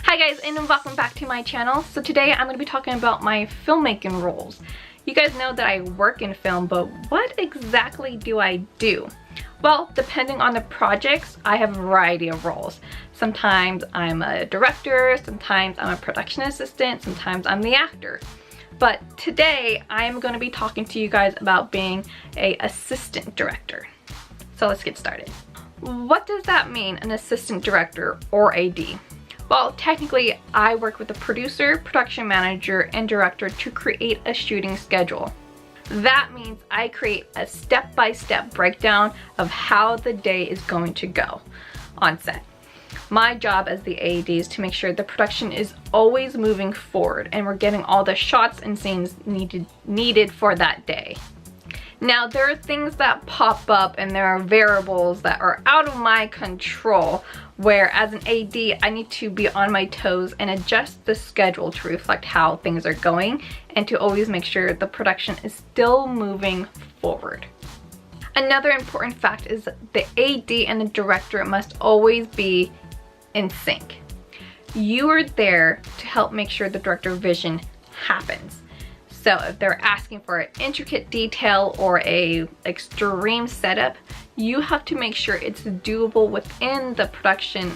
Hi guys, and welcome back to my channel. So today I'm going to be talking about my filmmaking roles. You guys know that I work in film, but what exactly do I do? Well, depending on the projects, I have a variety of roles. Sometimes I'm a director, sometimes I'm a production assistant, sometimes I'm the actor. But today I'm going to be talking to you guys about being an assistant director. So let's get started. What does that mean, an assistant director or AD? Well, technically, I work with the producer, production manager, and director to create a shooting schedule. That means I create a step-by-step breakdown of how the day is going to go on set. My job as the AD is to make sure the production is always moving forward and we're getting all the shots and scenes needed for that day. Now, there are things that pop up and there are variables that are out of my control, where as an AD, I need to be on my toes and adjust the schedule to reflect how things are going and to always make sure the production is still moving forward. Another important fact is the AD and the director must always be in sync. You are there to help make sure the director vision happens. So if they're asking for an intricate detail or a extreme setup, you have to make sure it's doable within the production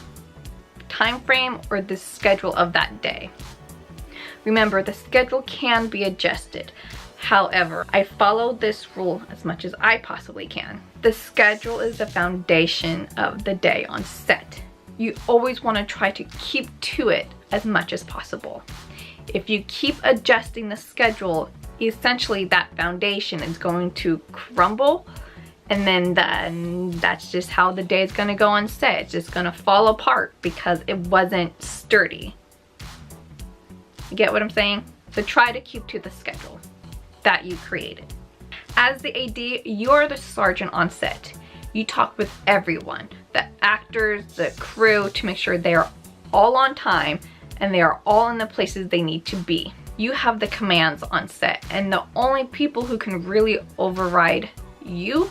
time frame or the schedule of that day. Remember, the schedule can be adjusted. However, I follow this rule as much as I possibly can. The schedule is the foundation of the day on set. You always want to try to keep to it as much as possible. If you keep adjusting the schedule, essentially that foundation is going to crumble, and then that's just how the day is going to go on set. It's just going to fall apart because it wasn't sturdy. You get what I'm saying? So try to keep to the schedule that you created. As the AD, you're the sergeant on set. You talk with everyone, the actors, the crew, to make sure they're all on time and they are all in the places they need to be. You have the commands on set, and the only people who can really override you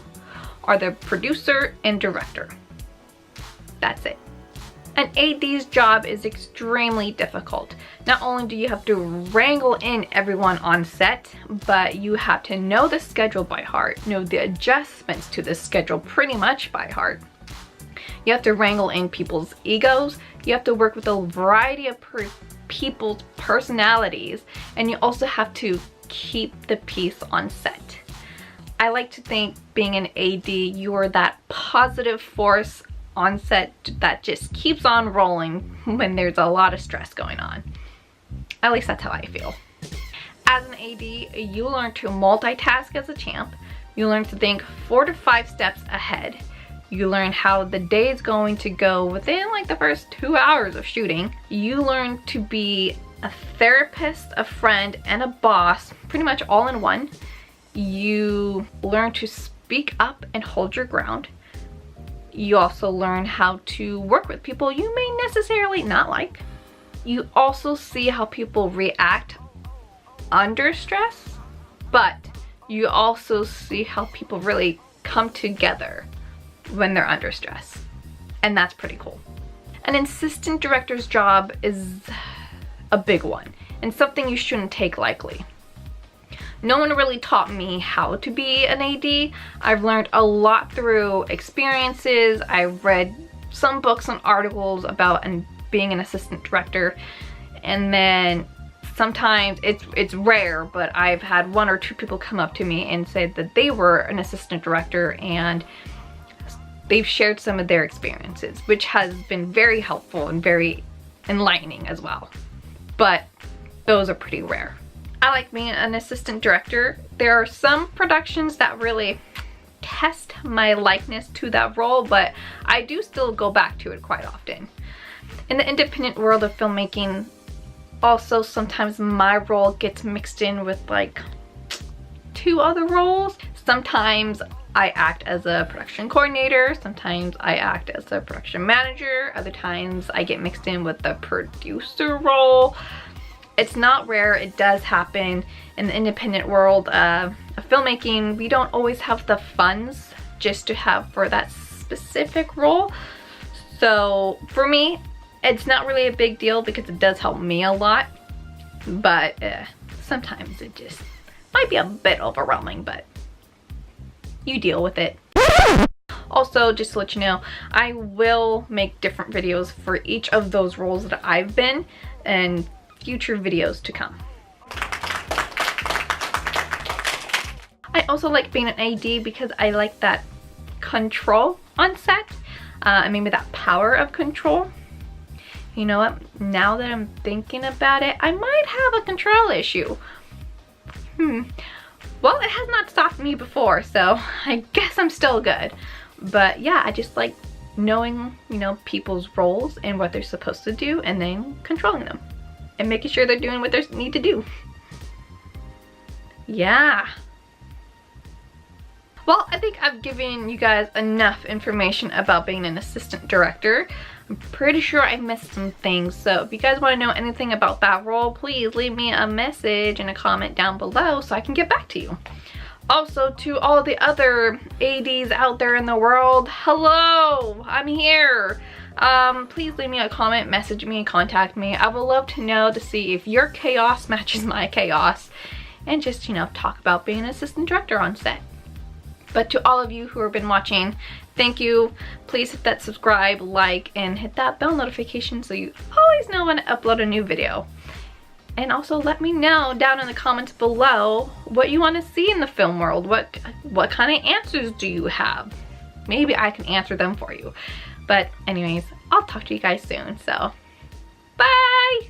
are the producer and director. That's it. An AD's job is extremely difficult. Not only do you have to wrangle in everyone on set, but you have to know the schedule by heart, know the adjustments to the schedule pretty much by heart. You have to wrangle in people's egos. You have to work with a variety of people's personalities, and you also have to keep the peace on set. I like to think being an AD, you are that positive force on set that just keeps on rolling when there's a lot of stress going on. At least that's how I feel. As an AD, you learn to multitask as a champ. You learn to think 4 to 5 steps ahead. You learn how the day is going to go within like the first 2 hours of shooting. You learn to be a therapist, a friend, and a boss, pretty much all in one. You learn to speak up and hold your ground. You also learn how to work with people you may necessarily not like. You also see how people react under stress, but you also see how people really come together when they're under stress, and that's pretty cool. An assistant director's job is a big one and something you shouldn't take lightly. No one really taught me how to be an AD. I've learned a lot through experiences. I've read some books and articles about being an assistant director, and then sometimes it's rare, but I've had 1 or 2 people come up to me and say that they were an assistant director and they've shared some of their experiences, which has been very helpful and very enlightening as well. But those are pretty rare. I like being an assistant director. There are some productions that really test my likeness to that role, but I do still go back to it quite often. In the independent world of filmmaking, also sometimes my role gets mixed in with like 2 other roles. Sometimes I act as a production coordinator, sometimes I act as a production manager, other times I get mixed in with the producer role. It's not rare, it does happen in the independent world of filmmaking. We don't always have the funds just to have for that specific role. So for me, It's not really a big deal because it does help me a lot, but sometimes it just might be a bit overwhelming, but you deal with it. Also, just to let you know, I will make different videos for each of those roles that I've been and future videos to come. I also like being an AD because I like that control on set, and maybe that power of control. You know what? Now that I'm thinking about it, I might have a control issue. Well, it has not stopped me before, so I guess I'm still good. But yeah, I just like knowing, you know, people's roles and what they're supposed to do and then controlling them and making sure they're doing what they need to do. Yeah. Well, I think I've given you guys enough information about being an assistant director. I'm pretty sure I missed some things, so if you guys want to know anything about that role, please leave me a message and a comment down below so I can get back to you. Also, to all the other ADs out there in the world, hello, I'm here. Please leave me a comment, message me, contact me. I would love to know to see if your chaos matches my chaos and just, you know, talk about being an assistant director on set. But to all of you who have been watching, thank you. Please hit that subscribe, like, and hit that bell notification so you always know when I upload a new video. And also let me know down in the comments below what you want to see in the film world. What kind of answers do you have? Maybe I can answer them for you. But anyways, I'll talk to you guys soon. So, bye!